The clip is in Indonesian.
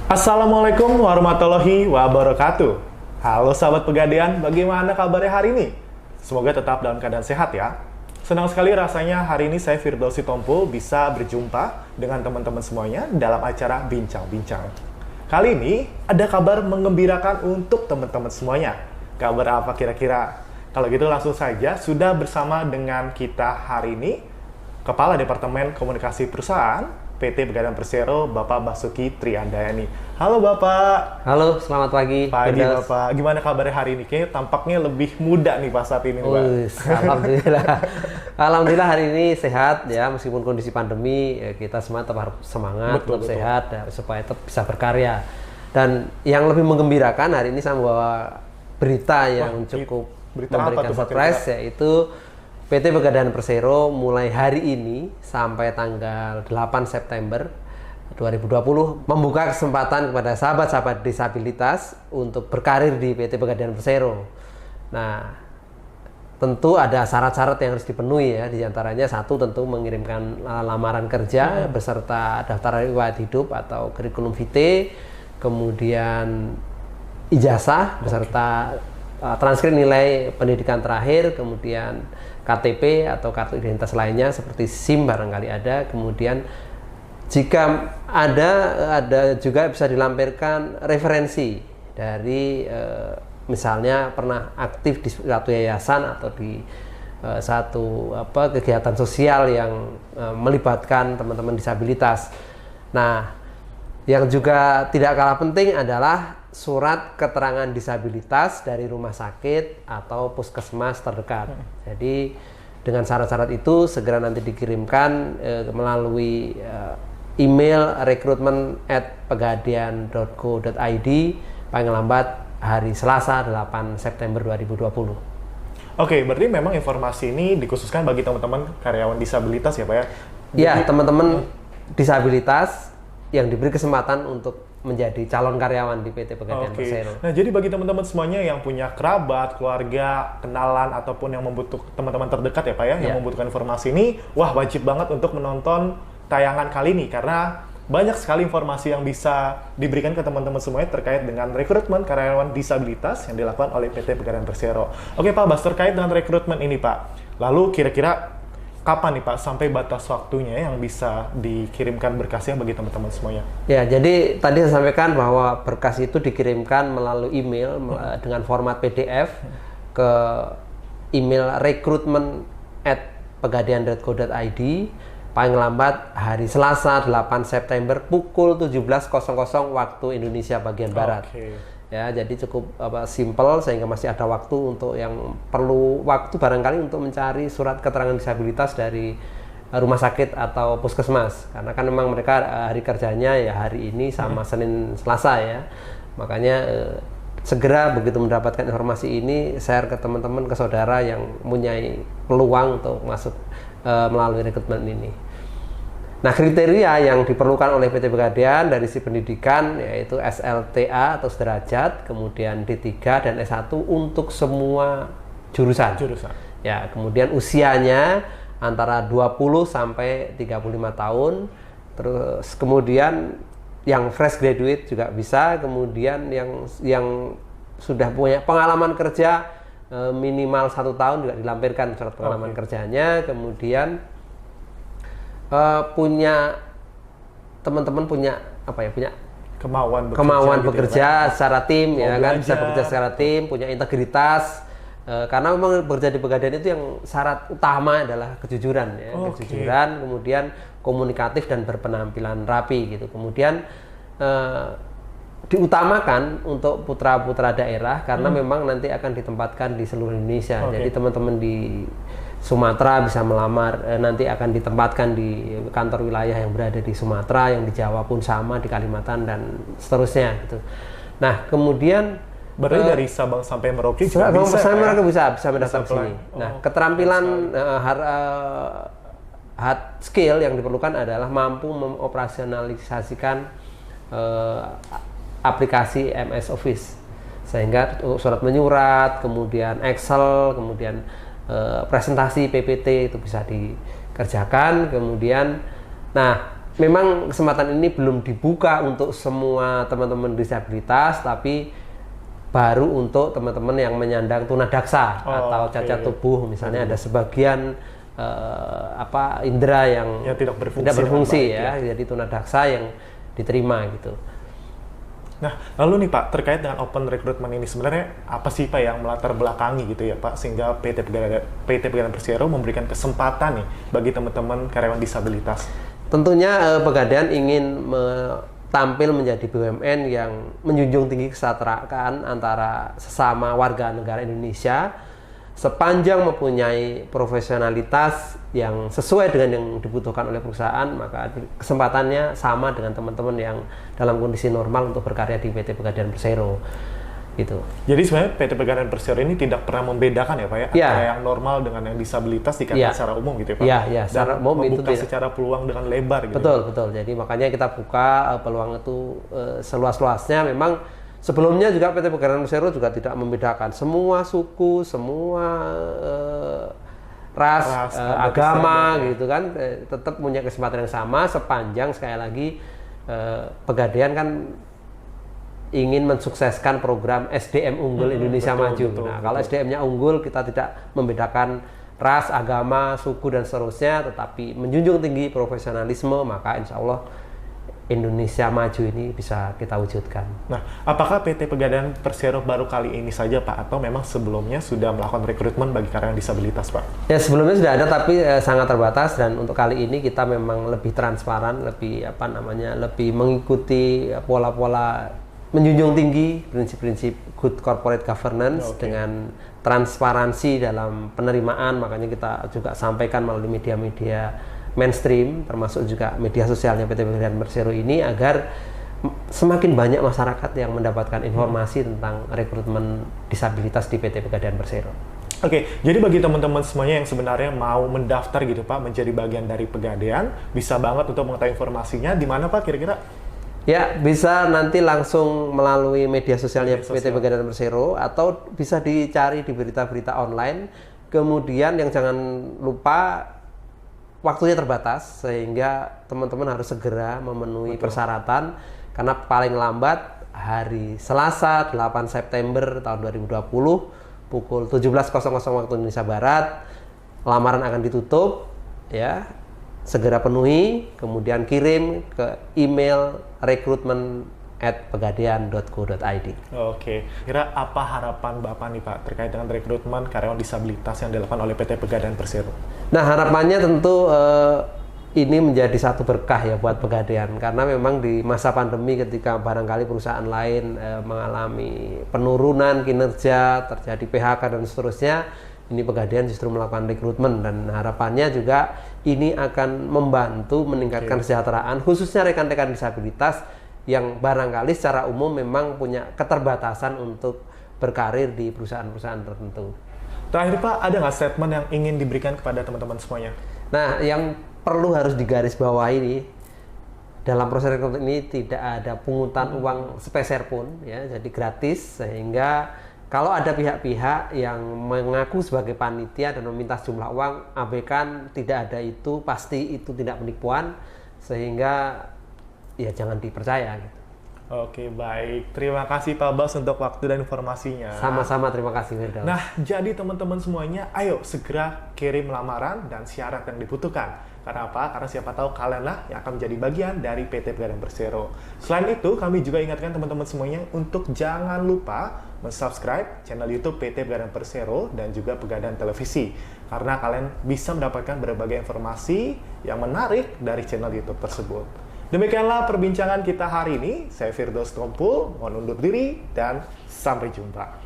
Assalamualaikum warahmatullahi wabarakatuh. Halo sahabat Pegadaian, bagaimana kabarnya hari ini? Semoga tetap dalam keadaan sehat ya. Senang sekali rasanya hari ini saya Firdaus Sitompul bisa berjumpa dengan teman-teman semuanya dalam acara Bincang-Bincang. Kali ini ada kabar menggembirakan untuk teman-teman semuanya. Kabar apa kira-kira? Kalau gitu langsung saja sudah bersama dengan kita hari ini Kepala Departemen Komunikasi Perusahaan PT Pegadaian Persero, Bapak Basuki Triandayani. Halo Bapak. Halo, selamat pagi. Pagi Bapak. Gimana kabarnya hari ini? Kayaknya tampaknya lebih muda nih Pak saat ini, Pak. Alhamdulillah. Alhamdulillah hari ini sehat ya, meskipun kondisi pandemi ya, kita semua tetap harus semangat, tetap sehat ya, supaya tetap bisa berkarya. Dan yang lebih menggembirakan hari ini saya membawa berita yang cukup memberikan surprise, yaitu PT Pegadaian Persero mulai hari ini sampai tanggal 8 September 2020 membuka kesempatan kepada sahabat-sahabat disabilitas untuk berkarir di PT Pegadaian Persero. Nah, tentu ada syarat-syarat yang harus dipenuhi ya, diantaranya satu tentu mengirimkan lamaran kerja beserta daftar riwayat hidup atau kurikulum vitae, kemudian ijazah beserta transkrip nilai pendidikan terakhir, kemudian KTP atau kartu identitas lainnya seperti SIM barangkali ada, kemudian jika ada juga bisa dilampirkan referensi dari misalnya pernah aktif di suatu yayasan atau di satu kegiatan sosial yang melibatkan teman-teman disabilitas. Nah, yang juga tidak kalah penting adalah surat keterangan disabilitas dari rumah sakit atau puskesmas terdekat. Jadi dengan syarat-syarat itu segera nanti dikirimkan melalui email recruitment@pegadaian.co.id paling lambat hari Selasa 8 September 2020. Oke, berarti memang informasi ini dikhususkan bagi teman-teman karyawan disabilitas ya Pak ya? Iya, teman-teman disabilitas yang diberi kesempatan untuk menjadi calon karyawan di PT Pegadaian Persero. Nah, jadi bagi teman-teman semuanya yang punya kerabat, keluarga, kenalan, ataupun yang membutuhkan teman-teman terdekat ya Pak ya, yang membutuhkan informasi ini, wah wajib banget untuk menonton tayangan kali ini, karena banyak sekali informasi yang bisa diberikan ke teman-teman semuanya terkait dengan rekrutmen karyawan disabilitas yang dilakukan oleh PT Pegadaian Persero. Oke Pak Bas, terkait dengan rekrutmen ini Pak, lalu kira-kira kapan nih Pak sampai batas waktunya yang bisa dikirimkan berkasnya bagi teman-teman semuanya? Ya, jadi tadi saya sampaikan bahwa berkas itu dikirimkan melalui email dengan format PDF ke email recruitment@pegadaian.co.id paling lambat hari Selasa 8 September pukul 17.00 waktu Indonesia bagian Barat. Ya, jadi cukup simple sehingga masih ada waktu untuk yang perlu waktu barangkali untuk mencari surat keterangan disabilitas dari rumah sakit atau puskesmas, karena kan memang mereka hari kerjanya ya hari ini sama Senin Selasa ya, makanya segera begitu mendapatkan informasi ini share ke teman-teman, ke saudara yang mempunyai peluang untuk masuk melalui rekrutmen ini. Nah, kriteria yang diperlukan oleh PT Pegadaian dari si pendidikan yaitu SLTA atau sederajat, kemudian D3 dan S1 untuk semua jurusan. Ya, kemudian usianya antara 20 sampai 35 tahun. Terus kemudian yang fresh graduate juga bisa, kemudian yang sudah punya pengalaman kerja minimal 1 tahun juga dilampirkan surat pengalaman kerjanya, kemudian teman-teman punya kemauan bekerja secara tim ya kan, bisa bekerja secara tim, punya integritas, karena memang bekerja di Pegadaian itu yang syarat utama adalah kejujuran ya, kejujuran, kemudian komunikatif dan berpenampilan rapi gitu, kemudian diutamakan untuk putra-putra daerah karena memang nanti akan ditempatkan di seluruh Indonesia. Jadi teman-teman di Sumatera bisa melamar, nanti akan ditempatkan di kantor wilayah yang berada di Sumatera, yang di Jawa pun sama, di Kalimantan dan seterusnya gitu. Nah, kemudian berarti dari Sabang sampai Merauke juga bisa mendaftar di sini. Nah, keterampilan hard skill yang diperlukan adalah mampu mengoperasionalisasikan aplikasi MS Office, sehingga surat menyurat, kemudian Excel, kemudian presentasi PPT itu bisa dikerjakan. Kemudian, nah memang kesempatan ini belum dibuka untuk semua teman-teman disabilitas, tapi baru untuk teman-teman yang menyandang tunadaksa atau cacat tubuh, misalnya ada sebagian indera yang tidak berfungsi ya, jadi tunadaksa yang diterima gitu. Nah, lalu nih Pak, terkait dengan open recruitment ini sebenarnya apa sih Pak yang melatar belakangi gitu ya Pak, sehingga PT Pegadaian Persero memberikan kesempatan nih bagi teman-teman karyawan disabilitas? Tentunya Pegadaian ingin tampil menjadi BUMN yang menjunjung tinggi kesetaraan antara sesama warga negara Indonesia, sepanjang mempunyai profesionalitas yang sesuai dengan yang dibutuhkan oleh perusahaan, maka kesempatannya sama dengan teman-teman yang dalam kondisi normal untuk berkarya di PT Pegadaian Persero. Gitu. Jadi sebenarnya PT Pegadaian Persero ini tidak pernah membedakan ya Pak ya, antara yang normal dengan yang disabilitas dikatakan secara umum gitu ya Pak? Iya, secara umum itu membuka secara peluang dengan lebar gitu. Betul. Jadi makanya kita buka peluang itu seluas-luasnya. Memang sebelumnya juga PT Pegadaian Persero juga tidak membedakan semua suku, semua ras agama gitu kan, tetap punya kesempatan yang sama, sepanjang sekali lagi Pegadaian kan ingin mensukseskan program SDM unggul Indonesia Maju. Kalau SDM-nya unggul, kita tidak membedakan ras, agama, suku dan seterusnya, tetapi menjunjung tinggi profesionalisme, maka insya Allah Indonesia Maju ini bisa kita wujudkan. Nah, apakah PT Pegadaian Persero baru kali ini saja Pak, atau memang sebelumnya sudah melakukan rekrutmen bagi karyawan disabilitas Pak? Ya, sebelumnya sudah ada, tapi sangat terbatas, dan untuk kali ini kita memang lebih transparan, lebih lebih mengikuti pola-pola menjunjung tinggi prinsip-prinsip good corporate governance dengan transparansi dalam penerimaan. Makanya kita juga sampaikan melalui media-media mainstream, termasuk juga media sosialnya PT Pegadaian Persero ini, agar semakin banyak masyarakat yang mendapatkan informasi tentang rekrutmen disabilitas di PT Pegadaian Persero. Oke, jadi bagi teman-teman semuanya yang sebenarnya mau mendaftar gitu Pak, menjadi bagian dari Pegadaian, bisa banget untuk mengetahui informasinya di mana Pak kira-kira? Ya, bisa nanti langsung melalui media sosialnya PT Pegadaian Persero, atau bisa dicari di berita-berita online. Kemudian yang jangan lupa, waktunya terbatas, sehingga teman-teman harus segera memenuhi persyaratan, karena paling lambat hari Selasa 8 September tahun 2020 pukul 17.00 waktu Indonesia Barat, lamaran akan ditutup ya. Segera penuhi, kemudian kirim ke email recruitment@pegadaian.co.id. Oke, kira apa harapan Bapak nih Pak terkait dengan rekrutmen karyawan disabilitas yang dilakukan oleh PT Pegadaian Persero? Nah, harapannya tentu ini menjadi satu berkah ya buat Pegadaian, karena memang di masa pandemi ketika barangkali perusahaan lain mengalami penurunan kinerja, terjadi PHK dan seterusnya, ini Pegadaian justru melakukan rekrutmen, dan harapannya juga ini akan membantu meningkatkan kesejahteraan khususnya rekan-rekan disabilitas yang barangkali secara umum memang punya keterbatasan untuk berkarir di perusahaan-perusahaan tertentu. Terakhir Pak, ada nggak statement yang ingin diberikan kepada teman-teman semuanya? Nah, yang perlu harus digarisbawahi ini, dalam proses rekrutmen ini tidak ada pungutan uang sepeser pun ya, jadi gratis, sehingga kalau ada pihak-pihak yang mengaku sebagai panitia dan meminta sejumlah uang, abaikan, tidak ada itu, pasti itu tidak penipuan, sehingga ya jangan dipercaya gitu. Oke, baik. Terima kasih Pak Bas untuk waktu dan informasinya. Sama-sama, terima kasih Firdaus. Nah, jadi teman-teman semuanya, ayo segera kirim lamaran dan syarat yang dibutuhkan. Karena apa? Karena siapa tahu kalianlah yang akan menjadi bagian dari PT Pegadaian Persero. Selain itu, kami juga ingatkan teman-teman semuanya untuk jangan lupa subscribe channel YouTube PT Pegadaian Persero dan juga Pegadaian Televisi, karena kalian bisa mendapatkan berbagai informasi yang menarik dari channel YouTube tersebut. Demikianlah perbincangan kita hari ini. Saya Firdaus Tompul, mohon undur diri dan sampai jumpa.